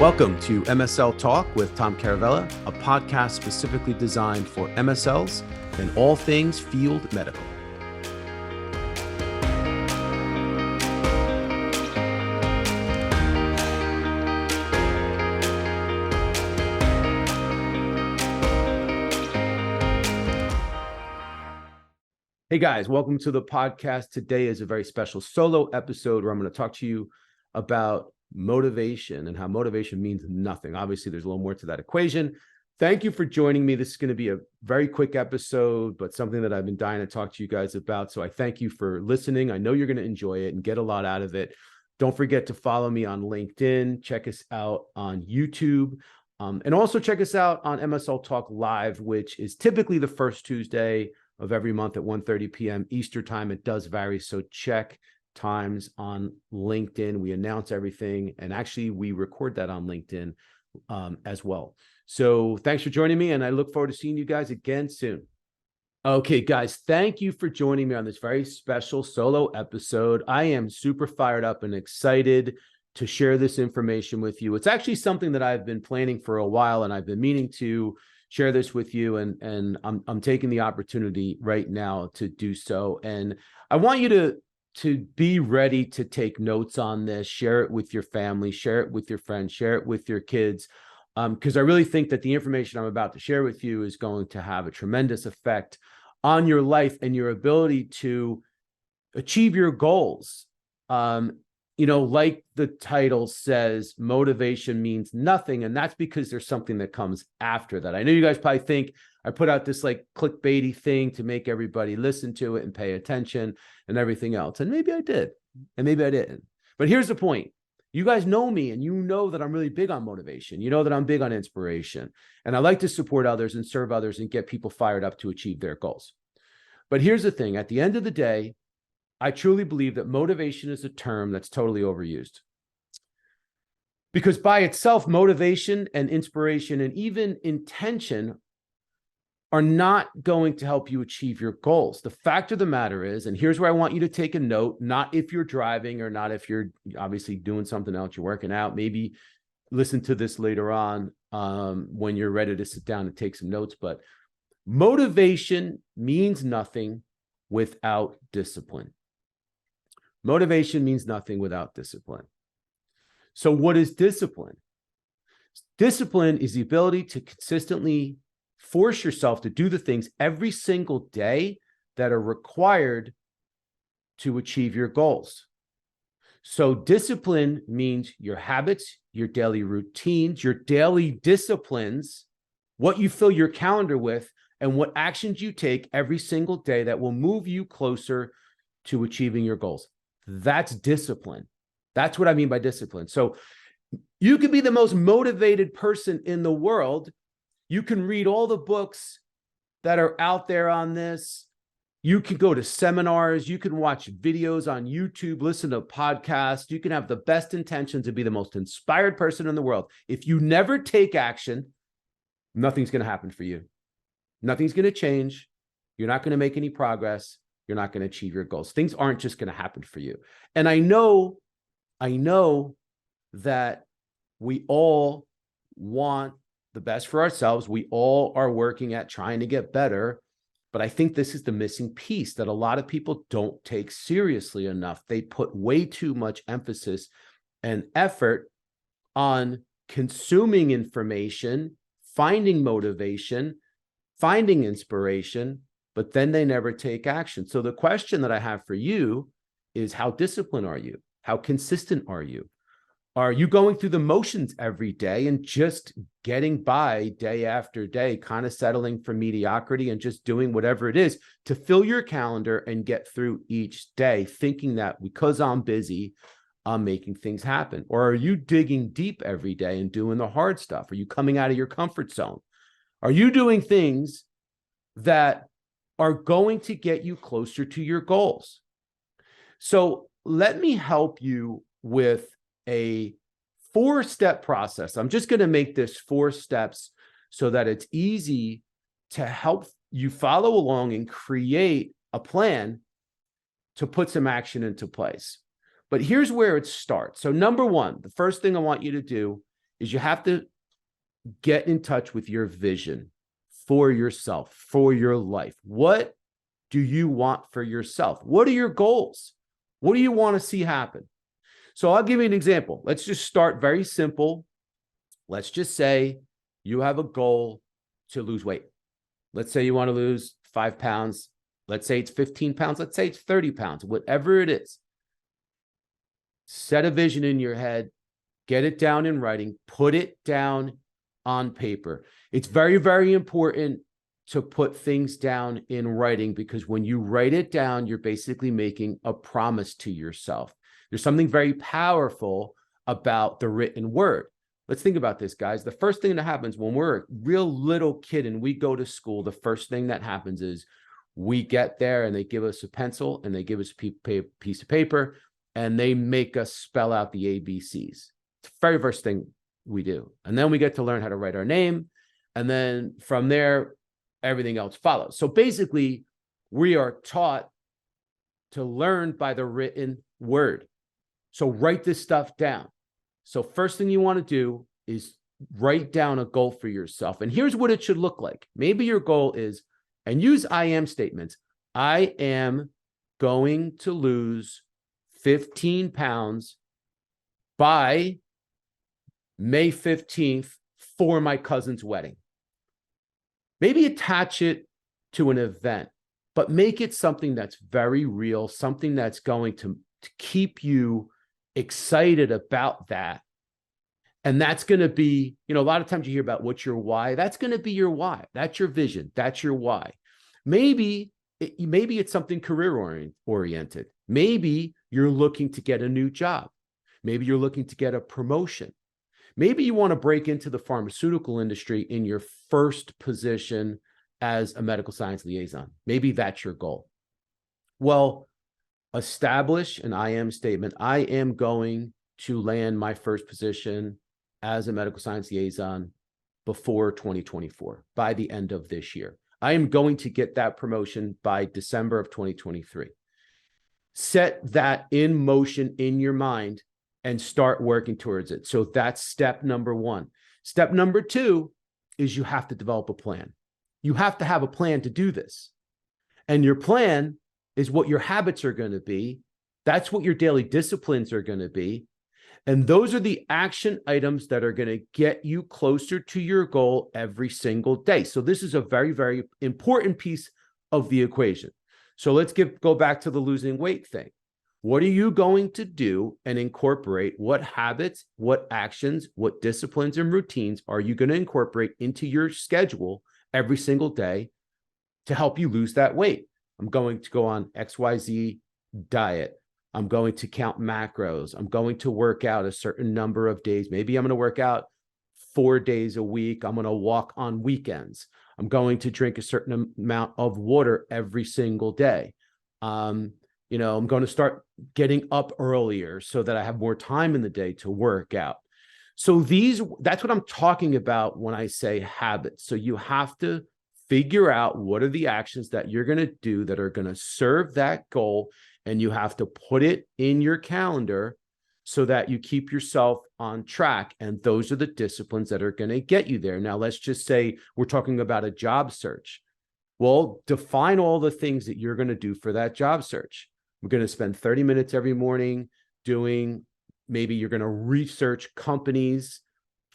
Welcome to MSL Talk with Tom Caravela, a podcast specifically designed for MSLs and all things field medical. Hey guys, welcome to the podcast. Today is a very special solo episode where I'm going to talk to you about motivation and how motivation means nothing. Obviously, there's a little more to that equation. Thank you for joining me. This is going to be a very quick episode, but something that I've been dying to talk to you guys about. So I thank you for listening. I know you're going to enjoy it and get a lot out of it. Don't forget to follow me on LinkedIn. Check us out on YouTube. And also check us out on MSL Talk Live, which is typically the first Tuesday of every month at 1:30 p.m. Eastern time. It does vary, so check times on LinkedIn. We announce everything, and actually we record that on LinkedIn as well. So thanks for joining me, and I look forward to seeing you guys again soon. Okay, guys, thank you for joining me on this very special solo episode. I am super fired up and excited to share this information with you. It's actually something that I've been planning for a while, and I've been meaning to share this with you, and I'm taking the opportunity right now to do so. And I want you to be ready to take notes on this, share it with your family, share it with your friends, share it with your kids, because I really think that the information I'm about to share with you is going to have a tremendous effect on your life and your ability to achieve your goals. Like the title says, motivation means nothing. And that's because there's something that comes after that. I know you guys probably think I put out this like clickbaity thing to make everybody listen to it and pay attention and everything else. And maybe I did, and maybe I didn't. But here's the point. You guys know me, and you know that I'm really big on motivation. You know that I'm big on inspiration. And I like to support others and serve others and get people fired up to achieve their goals. But here's the thing. At the end of the day, I truly believe that motivation is a term that's totally overused. Because by itself, motivation and inspiration and even intention are not going to help you achieve your goals. The fact of the matter is, and here's where I want you to take a note, not if you're driving or not if you're obviously doing something else, you're working out, maybe listen to this later on when you're ready to sit down and take some notes. But motivation means nothing without discipline. Motivation means nothing without discipline. So what is discipline? Discipline is the ability to consistently force yourself to do the things every single day that are required to achieve your goals. So discipline means your habits, your daily routines, your daily disciplines, what you fill your calendar with, and what actions you take every single day that will move you closer to achieving your goals. That's discipline. That's what I mean by discipline. So you can be the most motivated person in the world. You can read all the books that are out there on this. You can go to seminars. You can watch videos on YouTube, listen to podcasts. You can have the best intentions to be the most inspired person in the world. If you never take action, nothing's going to happen for you. Nothing's going to change. You're not going to make any progress. You're not going to achieve your goals. Things aren't just going to happen for you. And I know that we all want the best for ourselves. We all are working at trying to get better. But I think this is the missing piece that a lot of people don't take seriously enough. They put way too much emphasis and effort on consuming information, finding motivation, finding inspiration, but then they never take action. So the question that I have for you is, how disciplined are you? How consistent are you? Are you going through the motions every day and just getting by day after day, kind of settling for mediocrity and just doing whatever it is to fill your calendar and get through each day, thinking that because I'm busy, I'm making things happen? Or are you digging deep every day and doing the hard stuff? Are you coming out of your comfort zone? Are you doing things that are going to get you closer to your goals? So let me help you with a 4-step process. I'm just going to make this 4 steps so that it's easy to help you follow along and create a plan to put some action into place. But here's where it starts. So number 1, the first thing I want you to do is you have to get in touch with your vision for yourself, for your life. What do you want for yourself? What are your goals? What do you want to see happen? So I'll give you an example. Let's just start very simple. Let's just say you have a goal to lose weight. Let's say you want to lose 5 pounds. Let's say it's 15 pounds. Let's say it's 30 pounds, whatever it is. Set a vision in your head, get it down in writing, put it down on paper. It's very, very important to put things down in writing, because when you write it down, you're basically making a promise to yourself. There's something very powerful about the written word. Let's think about this, guys. The first thing that happens when we're a real little kid and we go to school, the first thing that happens is we get there and they give us a pencil and they give us a piece of paper and they make us spell out the ABCs. It's the very first thing we do. And then we get to learn how to write our name. And then from there, everything else follows. So basically, we are taught to learn by the written word. So write this stuff down. So first thing you want to do is write down a goal for yourself. And here's what it should look like. Maybe your goal is, and use I am statements. I am going to lose 15 pounds by May 15th for my cousin's wedding. Maybe attach it to an event, but make it something that's very real, something that's going to keep you excited about that. And that's going to be, a lot of times you hear about what's your why. That's going to be your why. That's your vision. That's your why. Maybe it's something career oriented. Maybe you're looking to get a new job. Maybe you're looking to get a promotion. Maybe you want to break into the pharmaceutical industry in your first position as a medical science liaison. Maybe that's your goal. Well, establish an I am statement. I am going to land my first position as a medical science liaison before 2024, by the end of this year. I am going to get that promotion by December of 2023. Set that in motion in your mind and start working towards it. So that's step number one. Step number two is you have to develop a plan. You have to have a plan to do this. And your plan is what your habits are going to be. That's what your daily disciplines are going to be. And those are the action items that are going to get you closer to your goal every single day. So this is a very, very important piece of the equation. So let's go back to the losing weight thing. What are you going to do and incorporate? What habits, what actions, what disciplines and routines are you going to incorporate into your schedule every single day to help you lose that weight? I'm going to go on XYZ diet. I'm going to count macros. I'm going to work out a certain number of days. Maybe I'm going to work out 4 days a week. I'm going to walk on weekends. I'm going to drink a certain amount of water every single day. I'm going to start getting up earlier so that I have more time in the day to work out. So that's what I'm talking about when I say habits. So you have to figure out what are the actions that you're going to do that are going to serve that goal. And you have to put it in your calendar so that you keep yourself on track. And those are the disciplines that are going to get you there. Now, let's just say we're talking about a job search. Well, define all the things that you're going to do for that job search. We're going to spend 30 minutes every morning maybe you're going to research companies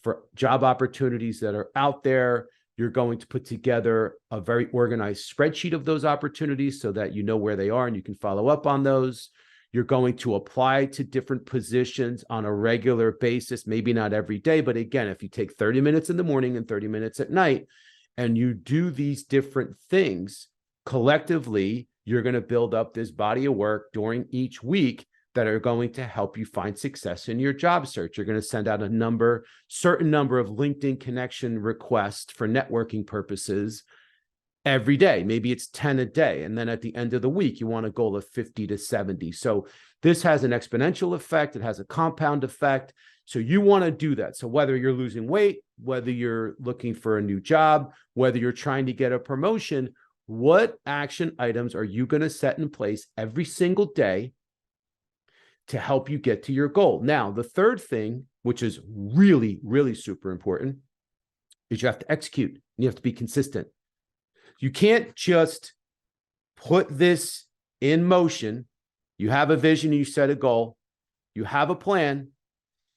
for job opportunities that are out there. You're going to put together a very organized spreadsheet of those opportunities so that you know where they are and you can follow up on those. You're going to apply to different positions on a regular basis, maybe not every day, but again, if you take 30 minutes in the morning and 30 minutes at night and you do these different things collectively, you're going to build up this body of work during each week that are going to help you find success in your job search. You're going to send out a certain number of LinkedIn connection requests for networking purposes every day. Maybe it's 10 a day. And then at the end of the week, you want a goal of 50 to 70. So this has an exponential effect. It has a compound effect. So you want to do that. So whether you're losing weight, whether you're looking for a new job, whether you're trying to get a promotion, what action items are you going to set in place every single day to help you get to your goal. Now, the third thing, which is really, really super important, is you have to execute. You have to be consistent. You can't just put this in motion. You have a vision, you set a goal, you have a plan,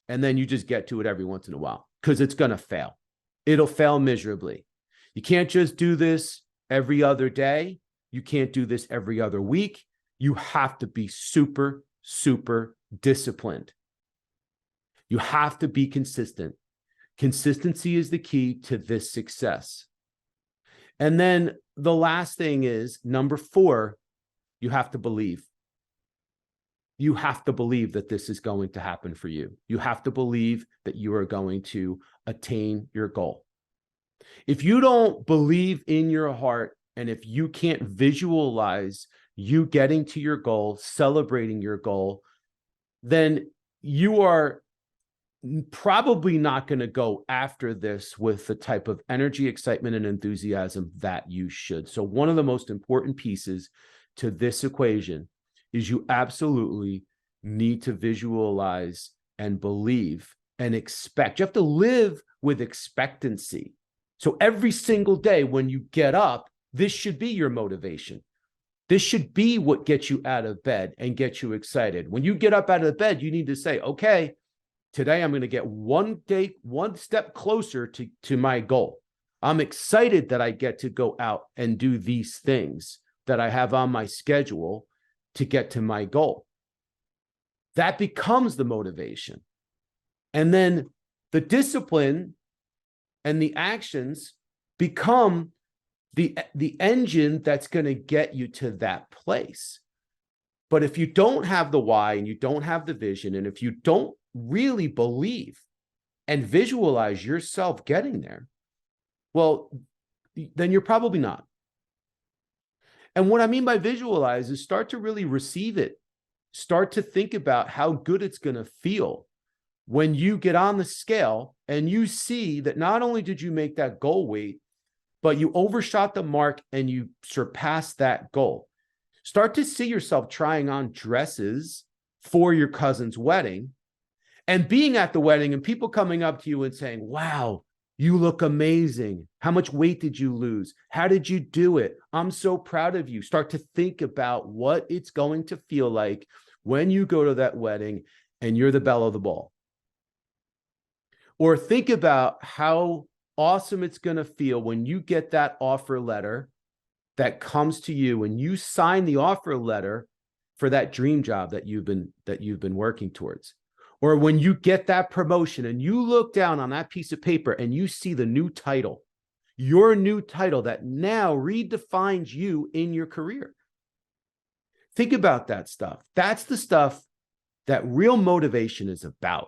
and then you just get to it every once in a while, because it's going to fail. It'll fail miserably. You can't just do this every other day. You can't do this every other week. You have to be super, super disciplined. You have to be consistent. Consistency is the key to this success. And then the last thing is, number 4, you have to believe. You have to believe that this is going to happen for you. You have to believe that you are going to attain your goal. If you don't believe in your heart, and if you can't visualize you getting to your goal, celebrating your goal, then you are probably not going to go after this with the type of energy, excitement, and enthusiasm that you should. So one of the most important pieces to this equation is you absolutely need to visualize and believe and expect. You have to live with expectancy. So every single day when you get up, this should be your motivation. This should be what gets you out of bed and gets you excited. When you get up out of bed, you need to say, okay, today I'm going to get one step closer to my goal. I'm excited that I get to go out and do these things that I have on my schedule to get to my goal. That becomes the motivation. And then the discipline and the actions become the engine that's going to get you to that place. But if you don't have the why, and you don't have the vision, and if you don't really believe and visualize yourself getting there, well, then you're probably not. And what I mean by visualize is start to really receive it. Start to think about how good it's going to feel when you get on the scale and you see that not only did you make that goal weight, but you overshot the mark and you surpassed that goal. Start to see yourself trying on dresses for your cousin's wedding and being at the wedding and people coming up to you and saying, wow, you look amazing. How much weight did you lose? How did you do it? I'm so proud of you. Start to think about what it's going to feel like when you go to that wedding and you're the belle of the ball. Or think about how awesome it's going to feel when you get that offer letter that comes to you and you sign the offer letter for that dream job that you've been working towards. Or when you get that promotion and you look down on that piece of paper and you see the new title, your new title that now redefines you in your career. Think about that stuff. That's the stuff that real motivation is about.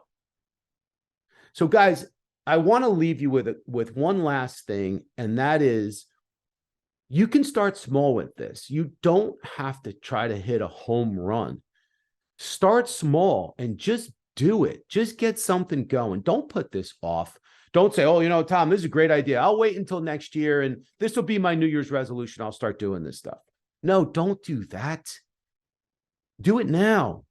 So guys, I want to leave you with one last thing, and that is you can start small with this. You don't have to try to hit a home run. Start small and just do it. Just get something going. Don't put this off. Don't say, oh, Tom, this is a great idea. I'll wait until next year and this will be my New Year's resolution. I'll start doing this stuff. No, don't do that. Do it now.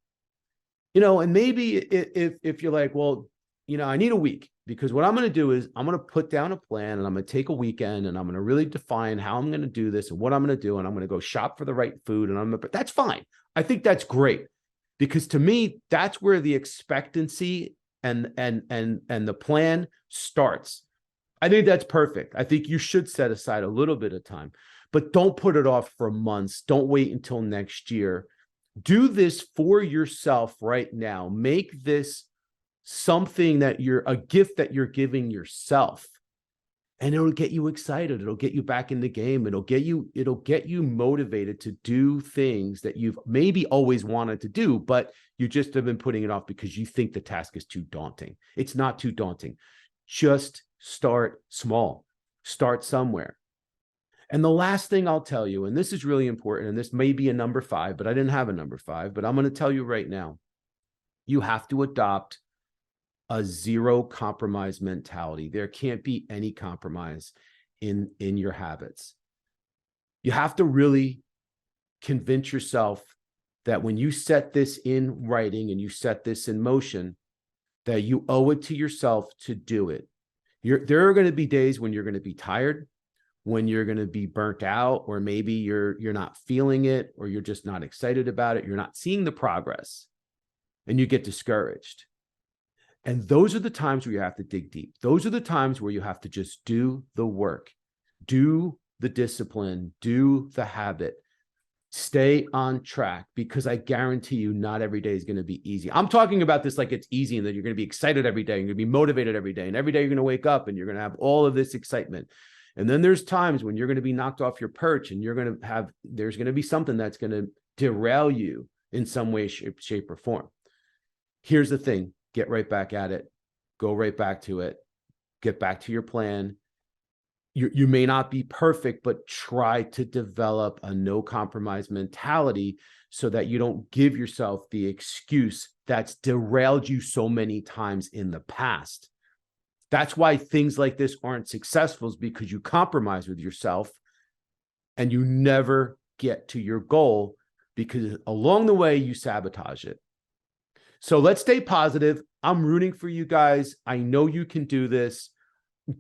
And maybe if you're like, well, I need a week, because what I'm going to do is I'm going to put down a plan and I'm going to take a weekend and I'm going to really define how I'm going to do this and what I'm going to do. And I'm going to go shop for the right food. And that's fine. I think that's great, because to me, that's where the expectancy and the plan starts. I think that's perfect. I think you should set aside a little bit of time, but don't put it off for months. Don't wait until next year. Do this for yourself right now. Make this something a gift that you're giving yourself, and it'll get you excited. It'll get you back in the game. It'll get you motivated to do things that you've maybe always wanted to do, but you just have been putting it off because you think the task is too daunting. It's not too daunting. Just start small. Start somewhere. And the last thing I'll tell you, and this is really important, and this may be a number 5, but I didn't have a number 5, but I'm going to tell you right now, you have to adopt a zero compromise mentality. There can't be any compromise in your habits. You have to really convince yourself that when you set this in writing and you set this in motion, that you owe it to yourself to do it. There are going to be days when you're going to be tired, when you're going to be burnt out, or maybe you're not feeling it, or you're just not excited about it. You're not seeing the progress and you get discouraged. And those are the times where you have to dig deep. Those are the times where you have to just do the work, do the discipline, do the habit, stay on track, because I guarantee you not every day is going to be easy. I'm talking about this like it's easy and that you're going to be excited every day. You're going to be motivated every day. And every day you're going to wake up and you're going to have all of this excitement. And then there's times when you're going to be knocked off your perch and there's going to be something that's going to derail you in some way, shape, or form. Here's the thing. Get right back at it. Go right back to it. Get back to your plan. You may not be perfect, but try to develop a no compromise mentality so that you don't give yourself the excuse that's derailed you so many times in the past. That's why things like this aren't successful, is because you compromise with yourself and you never get to your goal, because along the way you sabotage it. So let's stay positive. I'm rooting for you guys. I know you can do this.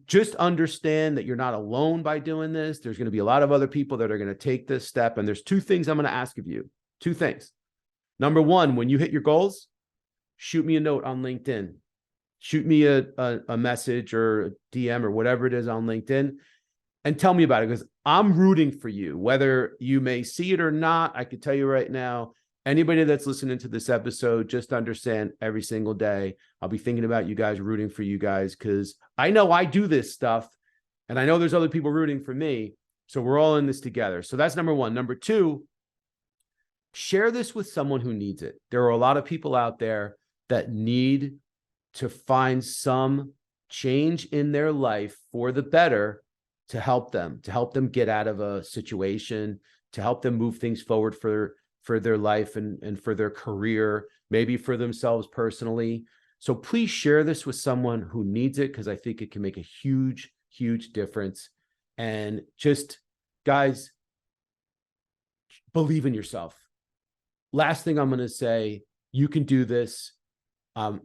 Just understand that you're not alone by doing this. There's going to be a lot of other people that are going to take this step. And there's 2 things I'm going to ask of you. 2 things. Number 1, when you hit your goals, shoot me a note on LinkedIn. Shoot me a message or a DM or whatever it is on LinkedIn and tell me about it, because I'm rooting for you. Whether you may see it or not, I can tell you right now, anybody that's listening to this episode, just understand every single day, I'll be thinking about you guys, rooting for you guys, because I know I do this stuff and I know there's other people rooting for me. So we're all in this together. So that's number 1. Number 2, share this with someone who needs it. There are a lot of people out there that need to find some change in their life for the better, to help them get out of a situation, to help them move things forward for their life and for their career, maybe for themselves personally. So please share this with someone who needs it, because I think it can make a huge, huge difference. And just, guys, believe in yourself. Last thing I'm going to say, you can do this. I'm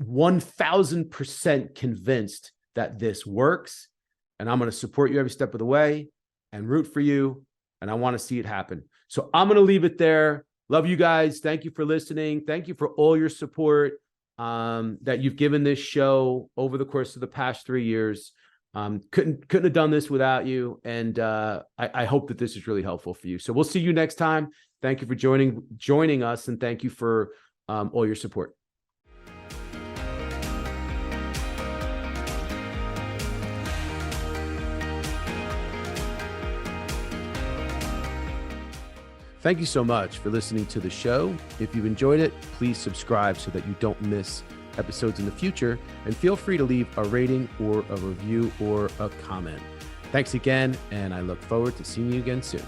1000% convinced that this works, and I'm going to support you every step of the way and root for you. And I want to see it happen. So I'm going to leave it there. Love you guys. Thank you for listening. Thank you for all your support that you've given this show over the course of the past 3 years. Couldn't have done this without you. And I hope that this is really helpful for you. So we'll see you next time. Thank you for joining us. And thank you for all your support. Thank you so much for listening to the show. If you've enjoyed it, please subscribe so that you don't miss episodes in the future, and feel free to leave a rating or a review or a comment. Thanks again, and I look forward to seeing you again soon.